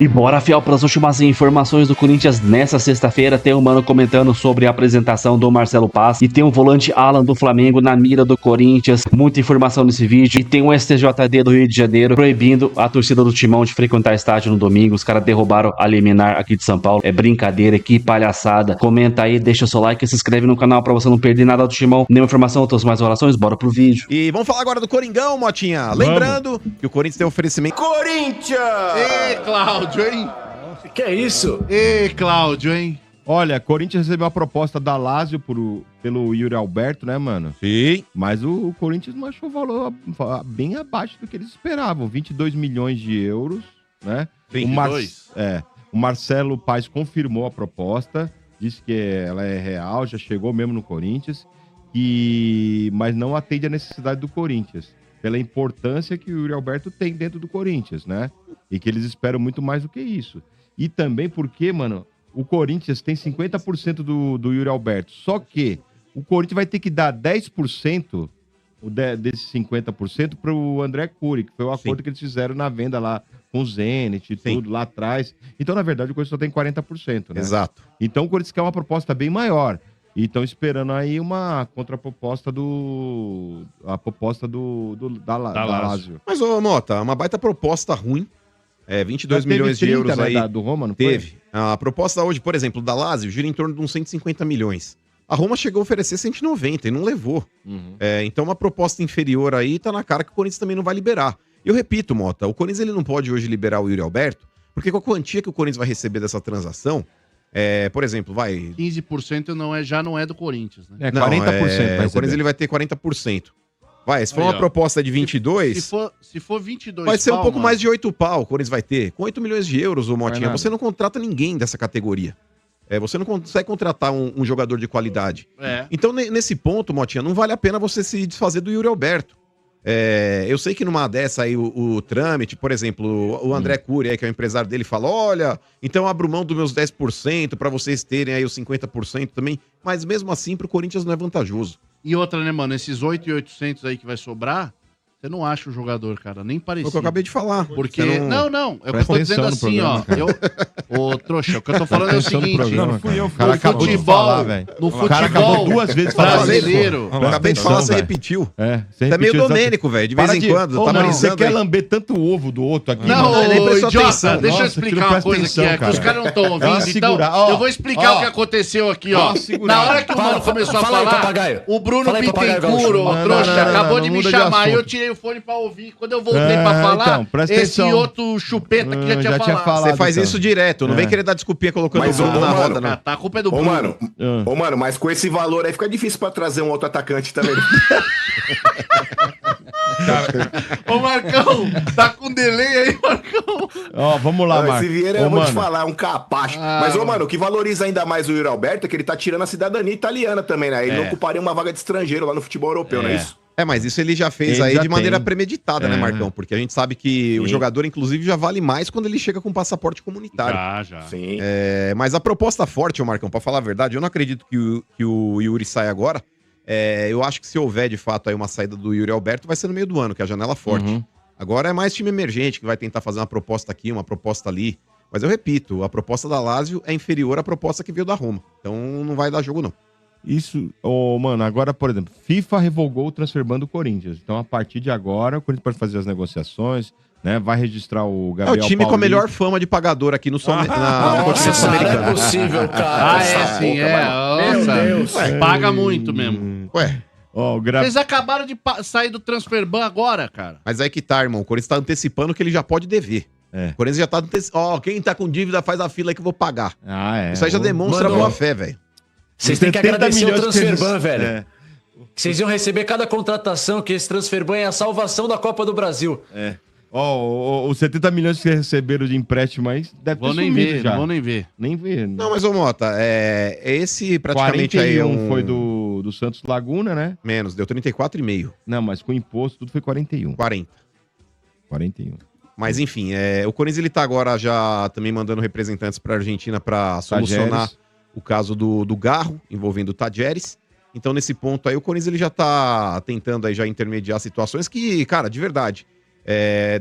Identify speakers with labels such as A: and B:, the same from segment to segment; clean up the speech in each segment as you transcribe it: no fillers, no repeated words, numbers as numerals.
A: E bora, fiel, para as últimas informações do Corinthians nessa sexta-feira. Tem um mano comentando sobre a apresentação do Marcelo Paz. E tem um volante Alan do Flamengo na mira do Corinthians. Muita informação nesse vídeo. E tem um STJD do Rio de Janeiro proibindo a torcida do Timão de frequentar estádio no domingo. Os caras derrubaram a liminar aqui de São Paulo. É brincadeira, que palhaçada. Comenta aí, deixa o seu like e se inscreve no canal para você não perder nada do Timão. Nenhuma informação, outras mais orações, bora pro vídeo.
B: E vamos falar agora do Coringão, Motinha. Lembrando que o Corinthians tem oferecimento...
C: Corinthians!
D: Ê, Cláudio, hein?
C: Que é isso?
D: Ê, Cláudio, hein?
E: Olha, Corinthians recebeu a proposta da Lazio pelo Yuri Alberto, né, mano?
B: Sim.
E: Mas o Corinthians não achou o valor bem abaixo do que eles esperavam. 22 milhões de euros, né?
D: 22?
E: O Marcelo Paes confirmou a proposta, disse que ela é real, já chegou mesmo no Corinthians, mas não atende a necessidade do Corinthians, pela importância que o Yuri Alberto tem dentro do Corinthians, né? E que eles esperam muito mais do que isso. E também porque, mano, o Corinthians tem 50% do Yuri Alberto. Só que o Corinthians vai ter que dar 10% desses 50% para o André Curi, que foi o acordo que eles fizeram na venda lá com o Zenit e tudo lá atrás. Então, na verdade, o Corinthians só tem 40%, né?
B: Exato.
E: Então, o Corinthians quer uma proposta bem maior. E estão esperando aí uma contraproposta da Lazio.
B: Mas, ô, Mota, uma baita proposta ruim. 22 milhões de euros, né, aí.
E: Do Roma, não
B: teve. A proposta hoje, por exemplo, da Lazio, gira em torno de uns 150 milhões. A Roma chegou a oferecer 190 e não levou. Então, uma proposta inferior aí, tá na cara que o Corinthians também não vai liberar. Eu repito, Mota, o Corinthians ele não pode hoje liberar o Yuri Alberto, porque com a quantia que o Corinthians vai receber dessa transação, por exemplo,
D: 15% já não é do Corinthians, né?
E: 40%.
B: O Corinthians ele vai ter 40%. Se for uma proposta de 22...
D: Se for 22
B: vai ser um pouco
D: mano.
B: mais de 8 pau, o Corinthians vai ter. Com 8 milhões de euros, ô Motinha,
E: nada.
B: você não contrata ninguém dessa categoria. Você não consegue contratar um jogador de qualidade. Então, nesse ponto, Motinha, não vale a pena você se desfazer do Yuri Alberto. Eu sei que numa dessa aí, o trâmite, por exemplo, o André Curi, aí, que é o empresário dele, fala, olha, então eu abro mão dos meus 10% para vocês terem aí os 50% também. Mas mesmo assim, pro Corinthians não é vantajoso.
D: E outra, né, mano? Esses 8.800 aí que vai sobrar, você não acha o jogador, cara. Nem
B: É
D: parecido.
B: o que eu acabei de falar.
D: Porque...
B: Você
D: Não. É o que eu tô dizendo assim, ó. Ô, trouxa, o que eu tô falando é o seguinte.
E: Não fui eu. O
D: cara acabou de falar, velho. No futebol
E: O cara acabou duas vezes
D: brasileiro.
B: Eu acabei de falar, você repetiu.
E: Você
B: Tá meio Domênico, velho, de vez em quando. Tá
E: Você quer lamber tanto o ovo do outro aqui?
D: Não,
B: nem prestou
D: idiota,
B: atenção.
D: deixa eu
E: Nossa,
D: explicar
E: não
D: uma coisa
E: presta
D: que
E: atenção,
D: os caras não estão ouvindo.
E: Dá uma
D: Então,
E: segurada. Ó,
D: eu vou explicar o que aconteceu aqui, ó. Na hora que o mano começou a
C: fala aí,
D: falar,
C: papagaio.
D: o Bruno
C: Fala aí, papagaio
D: Bittencourt,
C: gaúcho.
D: o trouxa,
E: Não,
D: acabou de me
E: muda de
D: chamar e eu
E: assunto.
D: tirei o fone pra ouvir. Quando eu voltei pra falar,
E: então, presta
D: esse
E: atenção.
D: outro chupeta que já
E: Já
D: tinha falado.
B: Você faz
E: então.
B: isso direto, não vem querer dar desculpinha colocando
F: Mas,
B: o Bruno
F: ô,
B: na
F: mano,
B: roda, não.
D: Tá, a culpa é do
F: Ô,
D: Bruno.
F: mano, mas com esse valor aí fica difícil pra trazer um outro atacante também.
D: Ô, Marcão, tá com delay aí, Marcão.
E: Ó, vamos lá, Marcos.
F: Esse Vieira,
E: Ô,
F: eu vou te
E: mano.
F: falar, é um capacho. Mas, ô, mano, o que valoriza ainda mais o Yuri Alberto é que ele tá tirando a cidadania italiana também, né? Ele não ocuparia uma vaga de estrangeiro lá no futebol europeu, não é isso?
B: Mas isso ele já fez
E: Ele
B: aí
E: já
B: de maneira
E: tem.
B: premeditada, né, Marcão? Porque a gente sabe que o jogador, inclusive, já vale mais quando ele chega com passaporte comunitário.
D: Já.
F: Sim.
B: Mas a proposta forte, ô Marcão, pra falar a verdade, eu não acredito que o Yuri saia agora. Eu acho que se houver, de fato, aí uma saída do Yuri Alberto, vai ser no meio do ano, que é a janela forte. Agora é mais time emergente que vai tentar fazer uma proposta aqui, uma proposta ali. Mas eu repito, a proposta da Lazio é inferior à proposta que veio da Roma. Então não vai dar jogo, não.
E: Isso, mano, agora, por exemplo, FIFA revogou o transfer ban do Corinthians. Então, a partir de agora, o Corinthians pode fazer as negociações, né? Vai registrar o Gabriel
B: É o time com a
E: Paulista.
B: melhor fama de pagador aqui no continente
C: Nossa, não é
B: americano.
C: possível, cara.
D: Ah, é sim,
C: Meu
D: Nossa,
C: Deus.
D: paga muito mesmo.
B: Ué,
E: Ó,
D: Eles acabaram de sair do transfer ban agora, cara.
B: mas aí que tá, irmão. O Corinthians tá antecipando que ele já pode dever.
E: É.
B: O Corinthians já tá antecipando. Quem tá com dívida faz a fila aí que eu vou pagar.
E: é.
B: Isso aí já demonstra
C: Mano,
B: boa fé, velho.
C: Vocês têm que
E: 70
C: agradecer o
E: milhões que
C: transfer
E: eles-
C: ban, velho.
E: É.
C: Vocês iam receber cada contratação, que esse transfer ban é a salvação da Copa do Brasil.
E: Ó, os 70 milhões que vocês receberam de empréstimo aí, deve
D: Vou
E: ter
D: nem
E: sumido
D: ver,
E: já.
D: não vou nem ver.
E: Nem ver.
B: Não, mas ô Mota, esse praticamente
E: 41
B: aí é um...
E: foi do Santos Laguna, né?
B: Menos, deu 34,5.
E: Não, mas com imposto tudo foi 41.
B: 40.
E: 41.
B: Mas enfim, o Corinthians ele tá agora já também mandando representantes pra Argentina pra solucionar
E: Tajeres.
B: o caso do Garro, envolvendo o Tajeres. Então nesse ponto aí o Corinthians ele já tá tentando aí já intermediar situações que, cara, de verdade,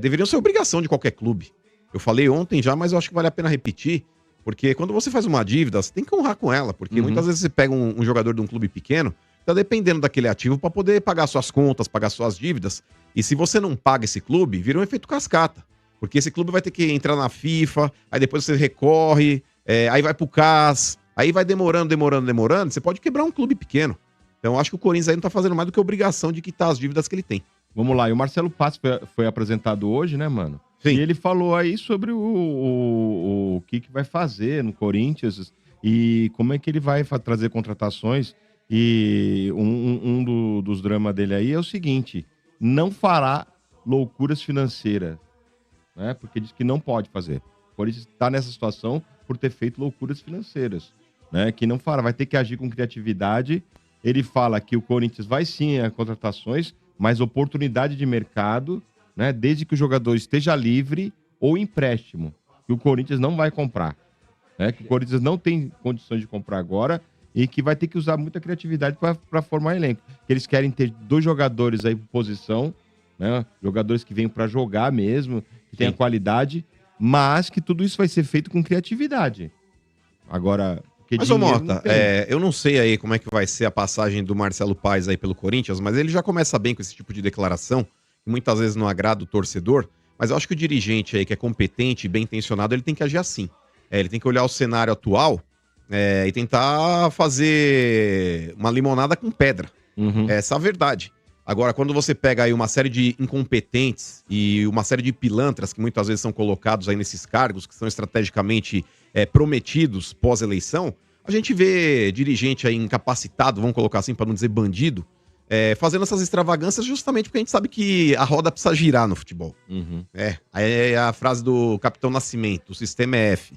B: deveriam ser obrigação de qualquer clube. Eu falei ontem já, mas eu acho que vale a pena repetir, porque quando você faz uma dívida, você tem que honrar com ela, porque muitas vezes você pega um jogador de um clube pequeno, tá dependendo daquele ativo para poder pagar suas contas, pagar suas dívidas, e se você não paga esse clube, vira um efeito cascata, porque esse clube vai ter que entrar na FIFA, aí depois você recorre, aí vai pro CAS, aí vai demorando, você pode quebrar um clube pequeno. Então eu acho que o Corinthians aí não tá fazendo mais do que a obrigação de quitar as dívidas que ele tem.
E: Vamos lá, e o Marcelo Paz foi apresentado hoje, né, mano?
B: Sim.
E: E ele falou aí sobre o que vai fazer no Corinthians e como é que ele vai trazer contratações. E dos dramas dele aí é o seguinte: não fará loucuras financeiras, né? Porque diz que não pode fazer. O Corinthians está nessa situação por ter feito loucuras financeiras, né? Que não fará, vai ter que agir com criatividade. Ele fala que o Corinthians vai sim a contratações, mas oportunidade de mercado, né? Desde que o jogador esteja livre ou empréstimo, que o Corinthians não vai comprar, né? Que o Corinthians não tem condições de comprar agora e que vai ter que usar muita criatividade para formar elenco. Que eles querem ter 2 jogadores aí por posição, né? Jogadores que venham para jogar mesmo, que tenham qualidade, mas que tudo isso vai ser feito com criatividade. Agora,
B: mas, ô Mota, eu não sei aí como é que vai ser a passagem do Marcelo Paes aí pelo Corinthians, mas ele já começa bem com esse tipo de declaração, que muitas vezes não agrada o torcedor, mas eu acho que o dirigente aí que é competente e bem intencionado, ele tem que agir assim. Ele tem que olhar o cenário atual e tentar fazer uma limonada com pedra. Essa é a verdade. Agora, quando você pega aí uma série de incompetentes e uma série de pilantras que muitas vezes são colocados aí nesses cargos, que são estrategicamente prometidos pós-eleição, a gente vê dirigente aí incapacitado, vamos colocar assim para não dizer bandido, fazendo essas extravagâncias justamente porque a gente sabe que a roda precisa girar no futebol. Aí é a frase do Capitão Nascimento, o sistema é F.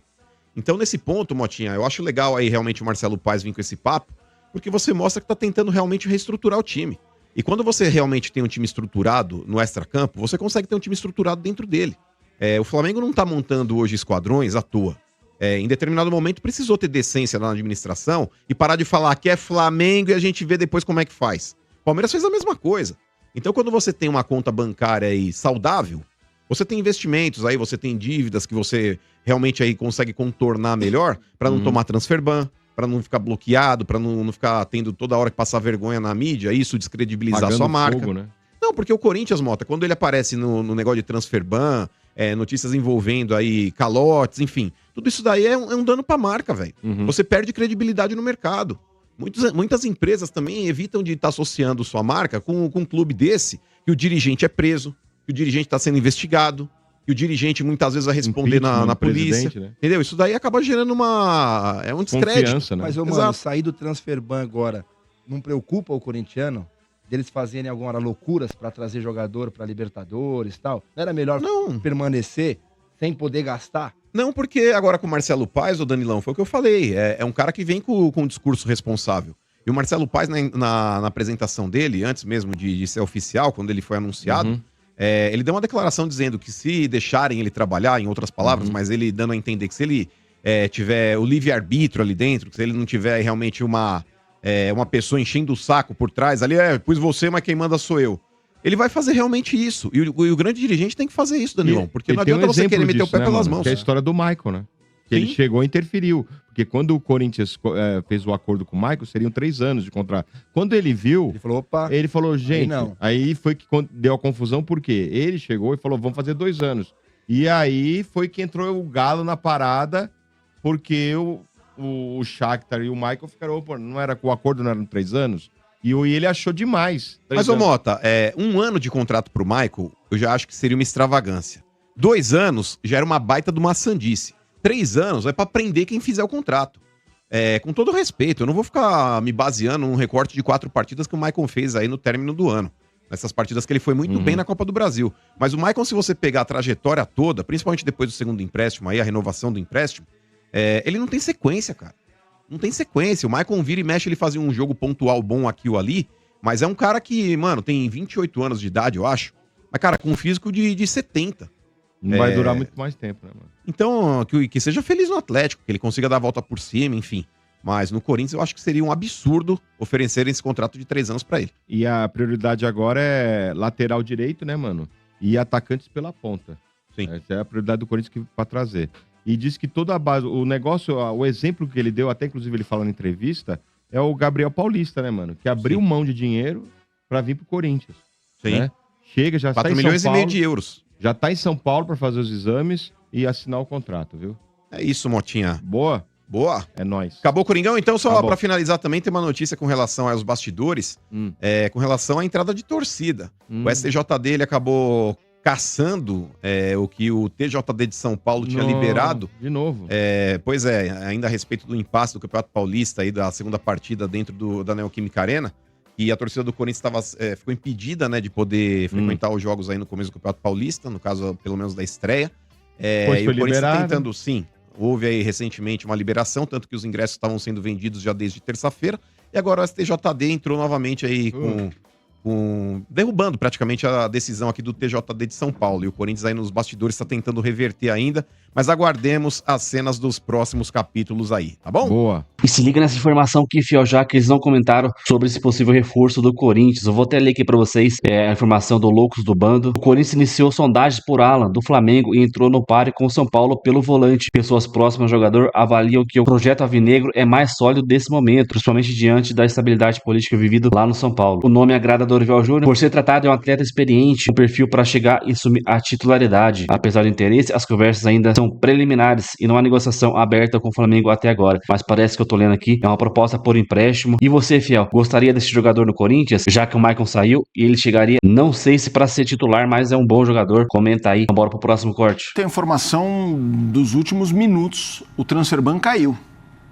B: Então, nesse ponto, Motinha, eu acho legal aí realmente o Marcelo Paes vir com esse papo, porque você mostra que tá tentando realmente reestruturar o time. E quando você realmente tem um time estruturado no extracampo, você consegue ter um time estruturado dentro dele. O Flamengo não tá montando hoje esquadrões à toa. Em determinado momento precisou ter decência na administração e parar de falar que é Flamengo e a gente vê depois como é que faz. O Palmeiras fez a mesma coisa. Então, quando você tem uma conta bancária aí saudável, você tem investimentos aí, você tem dívidas que você realmente aí consegue contornar melhor para não tomar transferban, para não ficar bloqueado, para não ficar tendo toda hora que passar vergonha na mídia, isso descredibilizar a sua marca.
E: Fogo, né?
B: Não, porque o Corinthians, Mota, quando ele aparece no negócio de transferban, notícias envolvendo aí calotes, enfim, tudo isso daí é um dano pra marca, velho. Você perde credibilidade no mercado. Muitas empresas também evitam de estar associando sua marca com um clube desse, que o dirigente é preso, que o dirigente está sendo investigado, que o dirigente muitas vezes vai responder na polícia. Né? Entendeu? Isso daí acaba gerando um descrédito.
G: Né? Mas, mano, sair do transferban agora não preocupa o corintiano? Deles fazerem alguma loucuras para trazer jogador para Libertadores e tal? Não era melhor permanecer sem poder gastar?
B: Não, porque agora com o Marcelo Paes, o Danilão, foi o que eu falei. É um cara que vem com um discurso responsável. E o Marcelo Paes, na apresentação dele, antes mesmo de ser oficial, quando ele foi anunciado, ele deu uma declaração dizendo que se deixarem ele trabalhar, em outras palavras, mas ele dando a entender que se ele tiver o livre-arbítrio ali dentro, que se ele não tiver realmente uma pessoa enchendo o saco por trás, ali pus você, mas quem manda sou eu. Ele vai fazer realmente isso. E o grande dirigente tem que fazer isso, Danilão. Porque não adianta você querer meter o pé pelas mãos.
E: Que é a história do Michael, né? Que ele chegou e interferiu. Porque quando o Corinthians fez o acordo com o Michael, seriam 3 anos de contrato. Quando ele viu...
G: Ele falou, opa...
E: Ele falou, gente... Aí foi que deu a confusão, porque ele chegou e falou, vamos fazer 2 anos. E aí foi que entrou o Galo na parada, porque o Shakhtar e o Michael ficaram... Opa, não era, o acordo não era 3 anos? E ele achou demais.
B: Mas, ô Mota, 1 ano de contrato pro Michael, eu já acho que seria uma extravagância. 2 anos já era uma baita de uma sandice. 3 anos é pra prender quem fizer o contrato. Com todo respeito, eu não vou ficar me baseando num recorte de 4 partidas que o Michael fez aí no término do ano. Nessas partidas que ele foi muito bem na Copa do Brasil. Mas o Michael, se você pegar a trajetória toda, principalmente depois do segundo empréstimo, aí a renovação do empréstimo, ele não tem sequência, cara. Não tem sequência. O Michael vira e mexe, ele fazia um jogo pontual bom aqui ou ali, mas é um cara que, mano, tem 28 anos de idade, eu acho. Mas, cara, com um físico de 70.
E: Não vai durar muito mais tempo, né, mano?
B: Então, que seja feliz no Atlético, que ele consiga dar a volta por cima, enfim. Mas no Corinthians eu acho que seria um absurdo oferecerem esse contrato de 3 anos pra ele.
E: E a prioridade agora é lateral direito, né, mano? E atacantes pela ponta.
B: Sim.
E: Essa é a prioridade do Corinthians para trazer. E diz que toda a base, o negócio, o exemplo que ele deu, até inclusive ele fala na entrevista, é o Gabriel Paulista, né, mano? Que abriu mão de dinheiro para vir pro Corinthians.
B: Sim.
E: Né? Chega, já está em São Paulo.
B: 4,5 milhões de euros.
E: Já tá em São Paulo para fazer os exames e assinar o contrato, viu?
B: É isso, Motinha.
E: Boa?
B: Boa.
E: É nóis.
B: Acabou o Coringão? Então, só para finalizar também, tem uma notícia com relação aos bastidores, com relação à entrada de torcida. O STJD, ele acabou caçando o que o TJD de São Paulo tinha liberado.
E: De novo.
B: Pois é, ainda a respeito do impasse do Campeonato Paulista aí, da segunda partida dentro da Neoquímica Arena, e a torcida do Corinthians ficou impedida, né, de poder frequentar os jogos aí no começo do Campeonato Paulista, no caso, pelo menos da estreia. E o Corinthians tá tentando, sim. Houve aí recentemente uma liberação, tanto que os ingressos estavam sendo vendidos já desde terça-feira, e agora o STJD entrou novamente aí derrubando praticamente a decisão aqui do TJD de São Paulo. E o Corinthians aí nos bastidores está tentando reverter ainda, mas aguardemos as cenas dos próximos capítulos aí, tá bom?
E: Boa.
A: E se liga nessa informação aqui, fiel, já que eles não comentaram sobre esse possível reforço do Corinthians. Eu vou até ler aqui pra vocês a informação do Loucos do Bando. O Corinthians iniciou sondagens por Alan, do Flamengo, e entrou no páreo com o São Paulo pelo volante. Pessoas próximas ao jogador avaliam que o projeto alvinegro é mais sólido desse momento, principalmente diante da estabilidade política vivida lá no São Paulo. O nome agrada a Dorival Júnior por ser tratado de um atleta experiente, um perfil para chegar e assumir a titularidade. Apesar do interesse, as conversas ainda são preliminares e não há negociação aberta com o Flamengo até agora. Mas parece que eu tô lendo aqui, é uma proposta por empréstimo. E você, fiel, gostaria desse jogador no Corinthians? Já que o Maicon saiu e ele chegaria, não sei se para ser titular, mas é um bom jogador. Comenta aí, bora pro próximo corte.
H: Tem informação dos últimos minutos, o Transferban caiu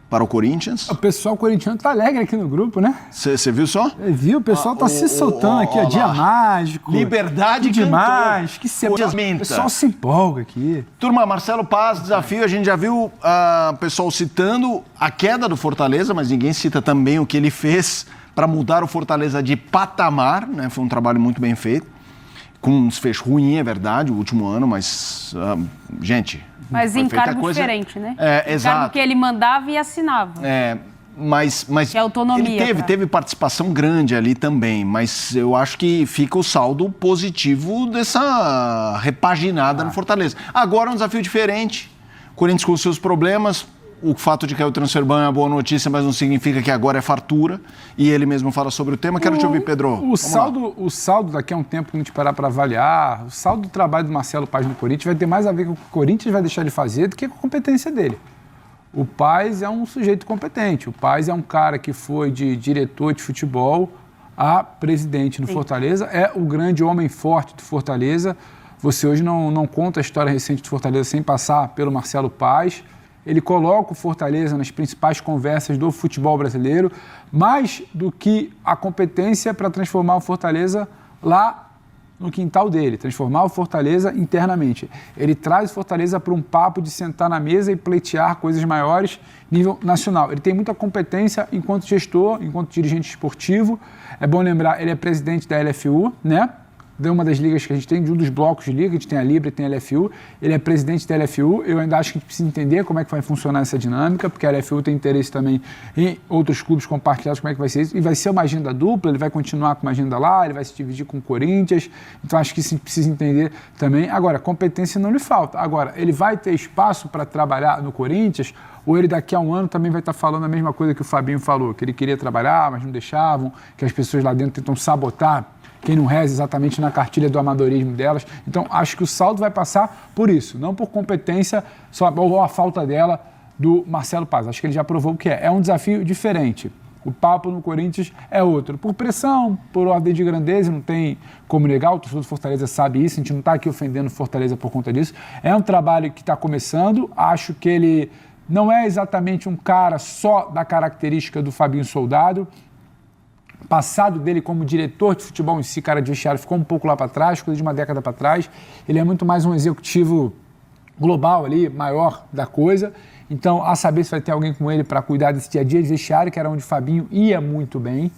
H: para o Corinthians.
I: O pessoal corintiano tá alegre aqui no grupo, né?
H: Você viu só?
I: Viu? O pessoal tá se soltando aqui, ó. Dia mágico.
H: Liberdade
I: demais. Que semana. O pessoal se empolga aqui.
H: Turma, Marcelo Paz, desafio. A gente já viu o pessoal citando a queda do Fortaleza, mas ninguém cita também o que ele fez para mudar o Fortaleza de patamar, né? Foi um trabalho muito bem feito. Com um desfecho ruim, é verdade, o último ano, mas, gente...
J: Mas em cargo diferente, né?
H: Exato.
J: Cargo que ele mandava e assinava.
H: Mas
J: que é autonomia.
H: Ele teve participação grande ali também, mas eu acho que fica o saldo positivo dessa repaginada no Fortaleza. Agora é um desafio diferente, o Corinthians com os seus problemas. O fato de cair o Transferban é uma boa notícia, mas não significa que agora é fartura. E ele mesmo fala sobre o tema. Quero te ouvir, Pedro.
I: O saldo daqui a um tempo que a gente parar para avaliar, o saldo do trabalho do Marcelo Paz no Corinthians vai ter mais a ver com o que o Corinthians vai deixar de fazer do que com a competência dele. O Paz é um sujeito competente. O Paz é um cara que foi de diretor de futebol a presidente no Fortaleza. É o grande homem forte do Fortaleza. Você hoje não conta a história recente do Fortaleza sem passar pelo Marcelo Paz. Ele coloca o Fortaleza nas principais conversas do futebol brasileiro, mais do que a competência para transformar o Fortaleza lá no quintal dele, transformar o Fortaleza internamente. Ele traz o Fortaleza para um papo de sentar na mesa e pleitear coisas maiores nível nacional. Ele tem muita competência enquanto gestor, enquanto dirigente esportivo. É bom lembrar, ele é presidente da LFU, né? De uma das ligas que a gente tem, de um dos blocos de liga, a gente tem a Libra e tem a LFU, ele é presidente da LFU, eu ainda acho que a gente precisa entender como é que vai funcionar essa dinâmica, porque a LFU tem interesse também em outros clubes compartilhados, como é que vai ser isso, e vai ser uma agenda dupla, ele vai continuar com uma agenda lá, ele vai se dividir com o Corinthians, então acho que isso a gente precisa entender também. Agora, competência não lhe falta. Agora, ele vai ter espaço para trabalhar no Corinthians, ou ele daqui a um ano também vai estar falando a mesma coisa que o Fabinho falou, que ele queria trabalhar, mas não deixavam, que as pessoas lá dentro tentam sabotar quem não reza exatamente na cartilha do amadorismo delas. Então, acho que o saldo vai passar por isso, não por competência ou a falta dela do Marcelo Paz. Acho que ele já provou o que é. É um desafio diferente. O papo no Corinthians é outro. Por pressão, por ordem de grandeza, não tem como negar, o torcedor do Fortaleza sabe isso, a gente não está aqui ofendendo o Fortaleza por conta disso. É um trabalho que está começando, acho que ele não é exatamente um cara só da característica do Fabinho Soldado. Passado dele como diretor de futebol em si, cara de vestiário, ficou um pouco lá para trás, coisa de uma década para trás. Ele é muito mais um executivo global ali, maior da coisa. Então, a saber se vai ter alguém com ele para cuidar desse dia a dia de vestiário, que era onde o Fabinho ia muito bem.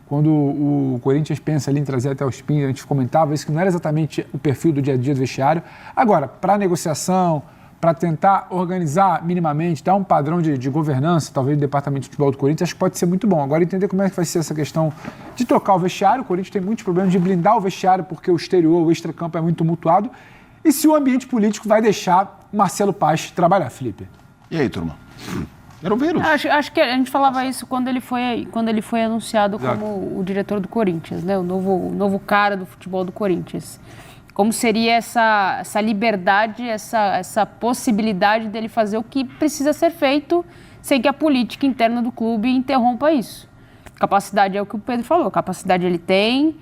I: Quando o Corinthians pensa ali em trazer até o Spin, a gente comentava isso, que não era exatamente o perfil do dia a dia do vestiário. Agora, para negociação, para tentar organizar minimamente, dar um padrão de governança, talvez, do departamento de futebol do Corinthians, acho que pode ser muito bom. Agora, entender como é que vai ser essa questão de trocar o vestiário. O Corinthians tem muitos problemas de blindar o vestiário, porque o exterior, o extracampo é muito mutuado. e se o ambiente político vai deixar Marcelo Paz trabalhar, Felipe.
H: E aí, turma? Quero ver.
J: Acho que a gente falava isso quando ele foi anunciado como o diretor do Corinthians, né? O novo cara do futebol do Corinthians. Como seria essa liberdade, essa possibilidade dele fazer o que precisa ser feito sem que a política interna do clube interrompa isso. Capacidade é o que o Pedro falou, capacidade ele tem,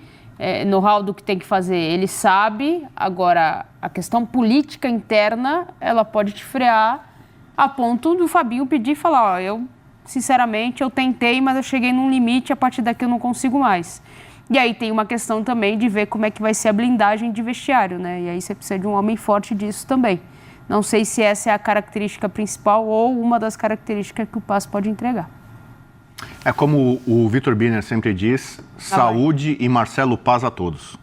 J: know-how do que tem que fazer ele sabe, agora a questão política interna, ela pode te frear a ponto do Fabinho pedir e falar, eu, sinceramente, eu tentei, mas eu cheguei num limite, a partir daqui eu não consigo mais. E aí tem uma questão também de ver como é que vai ser a blindagem de vestiário, né? E aí você precisa de um homem forte disso também. Não sei se essa é a característica principal ou uma das características que o Paz pode entregar.
K: É como o Vitor Birner sempre diz, saúde e Marcelo Paz a todos.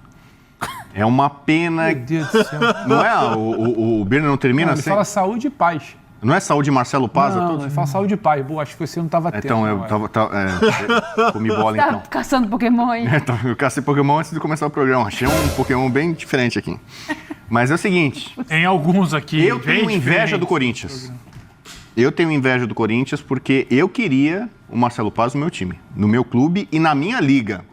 K: É uma pena...
I: Meu Deus do céu.
K: Não é? O Birner não termina
I: assim? Ele fala saúde e paz.
K: Não é saúde Marcelo Paz a todos?
I: Não, ele fala saúde e paz. Boa, acho que você não estava atento.
K: Então, eu comi bola, então.
J: Tá caçando Pokémon aí.
K: Então, eu cacei Pokémon antes de começar o programa. Achei um Pokémon bem diferente aqui. Mas é o seguinte...
D: Tem alguns aqui.
K: Eu tenho inveja do Corinthians. Eu tenho inveja do Corinthians porque eu queria o Marcelo Paz no meu time, no meu clube e na minha liga.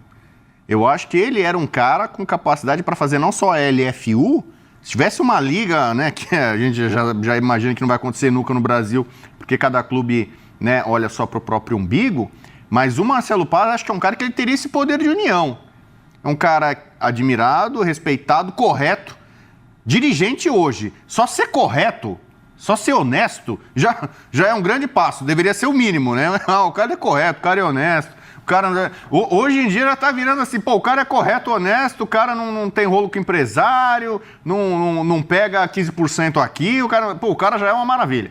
K: Eu acho que ele era um cara com capacidade para fazer não só a LFU, se tivesse uma liga, né, que a gente já imagina que não vai acontecer nunca no Brasil, porque cada clube, né, olha só para o próprio umbigo, mas o Marcelo Paz acho que é um cara que ele teria esse poder de união. É um cara admirado, respeitado, correto. Dirigente hoje, só ser correto, só ser honesto, já é um grande passo, deveria ser o mínimo, né? O cara é correto, o cara é honesto. O cara, hoje em dia já tá virando assim, pô, o cara é correto, honesto, o cara não tem rolo com empresário, não pega 15% aqui, o cara já é uma maravilha.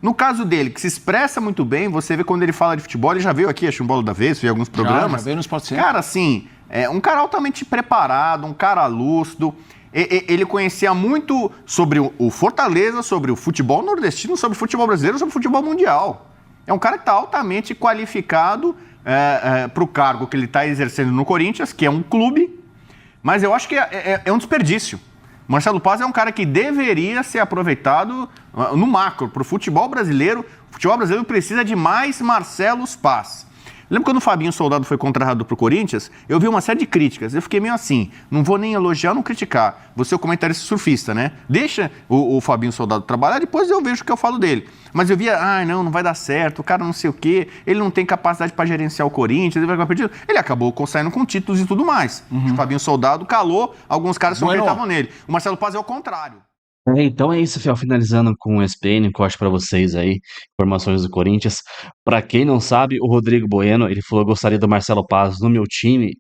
K: No caso dele, que se expressa muito bem, você vê quando ele fala de futebol, ele já veio aqui, acho um Bola da Vez, fez alguns programas.
H: Já veio no Sport Center.
K: Cara, assim, um cara altamente preparado, um cara lúcido. Ele conhecia muito sobre o Fortaleza, sobre o futebol nordestino, sobre o futebol brasileiro, sobre o futebol mundial. É um cara que está altamente qualificado para o cargo que ele está exercendo no Corinthians, que é um clube, mas eu acho que é um desperdício. Marcelo Paz é um cara que deveria ser aproveitado no macro, para o futebol brasileiro. O futebol brasileiro precisa de mais Marcelos Paz. Lembra quando o Fabinho Soldado foi contratado para o Corinthians? Eu vi uma série de críticas. Eu fiquei meio assim, não vou nem elogiar, não criticar. Você é o comentarista surfista, né? Deixa o Fabinho Soldado trabalhar, depois eu vejo o que eu falo dele. Mas eu via, não vai dar certo, o cara não sei o quê, ele não tem capacidade para gerenciar o Corinthians, ele acabou saindo com títulos e tudo mais. O Fabinho Soldado calou, alguns caras só acreditavam nele. O Marcelo Paz é o contrário.
A: Então é isso, Fiel. Finalizando com o SPN, corte para vocês aí, informações do Corinthians. Para quem não sabe, o Rodrigo Bueno, ele falou que gostaria do Marcelo Paz no meu time.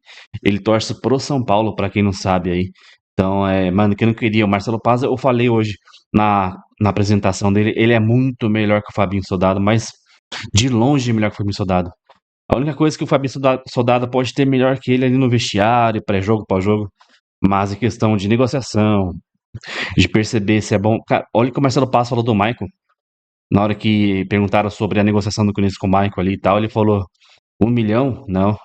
A: Ele torce pro São Paulo, para quem não sabe aí. Então, mano, quem não queria, o Marcelo Paz, eu falei hoje na apresentação dele, ele é muito melhor que o Fabinho Soldado, mas de longe melhor que o Fabinho Soldado. A única coisa que o Fabinho Soldado pode ter melhor que ele ali no vestiário, pré-jogo, pós-jogo, mas em questão de negociação, de perceber se é bom. Cara, olha o que o Marcelo Paz falou do Maicon. Na hora que perguntaram sobre a negociação do Corinthians com o Maicon ali e tal, ele falou: 1 milhão? Não.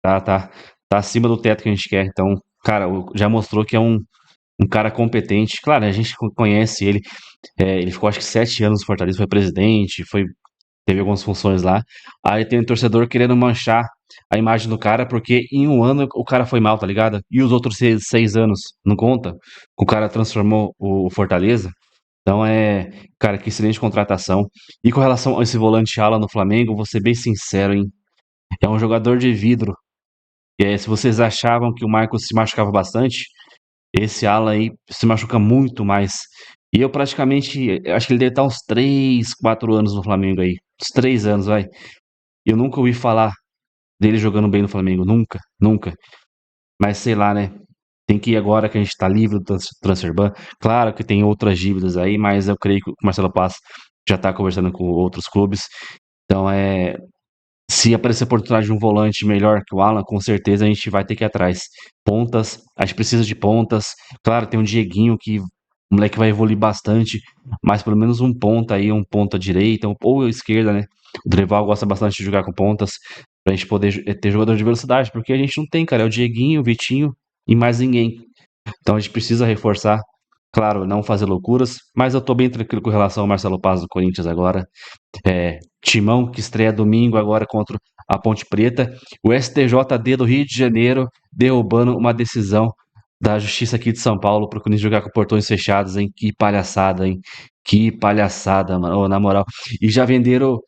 A: Tá acima do teto que a gente quer. Então, cara, já mostrou que é um cara competente. Claro, a gente conhece ele. Ele ficou acho que 7 anos no Fortaleza, foi presidente, teve algumas funções lá. Aí tem um torcedor querendo manchar a imagem do cara, porque em 1 ano o cara foi mal, tá ligado? E os outros 6 anos, não conta? O cara transformou o Fortaleza. Então cara, que excelente contratação. E com relação a esse volante ala no Flamengo, vou ser bem sincero, hein? É um jogador de vidro. Se vocês achavam que o Marcos se machucava bastante, esse ala aí se machuca muito mais. E eu praticamente, acho que ele deve estar uns 3, 4 anos no Flamengo aí. Uns 3 anos, vai. Eu nunca ouvi falar dele jogando bem no Flamengo. Nunca, nunca. Mas sei lá, né? Tem que ir agora que a gente tá livre do Transferban. Claro que tem outras dívidas aí, mas eu creio que o Marcelo Paz já tá conversando com outros clubes. Então se aparecer a oportunidade de um volante melhor que o Alan, com certeza a gente vai ter que ir atrás. Pontas, a gente precisa de pontas. Claro, tem um Dieguinho que o moleque vai evoluir bastante, mas pelo menos um ponta aí, um ponta direita ou esquerda, né? O Dorival gosta bastante de jogar com pontas, pra gente poder ter jogador de velocidade, porque a gente não tem, cara. É o Dieguinho, o Vitinho e mais ninguém. Então a gente precisa reforçar. Claro, não fazer loucuras, mas eu tô bem tranquilo com relação ao Marcelo Paz do Corinthians agora. Timão que estreia domingo agora contra a Ponte Preta. O STJD do Rio de Janeiro derrubando uma decisão da Justiça aqui de São Paulo para o Corinthians jogar com portões fechados, hein? Que palhaçada, hein? Que palhaçada, mano. Ô, na moral. E já venderam,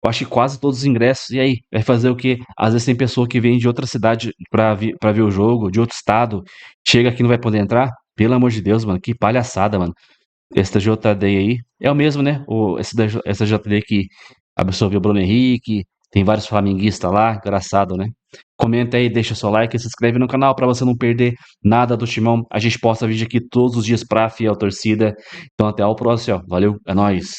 A: eu acho que quase todos os ingressos. E aí? Vai fazer o quê? Às vezes tem pessoa que vem de outra cidade pra ver o jogo, de outro estado. Chega aqui e não vai poder entrar? Pelo amor de Deus, mano. Que palhaçada, mano. Esse STJD aí é o mesmo, né? Esse STJD que absorveu o Bruno Henrique. Tem vários flamenguistas lá. Engraçado, né? Comenta aí, deixa seu like e se inscreve no canal para você não perder nada do Timão. A gente posta vídeo aqui todos os dias pra fiel torcida. Então até o próximo, ó. Valeu, é nóis.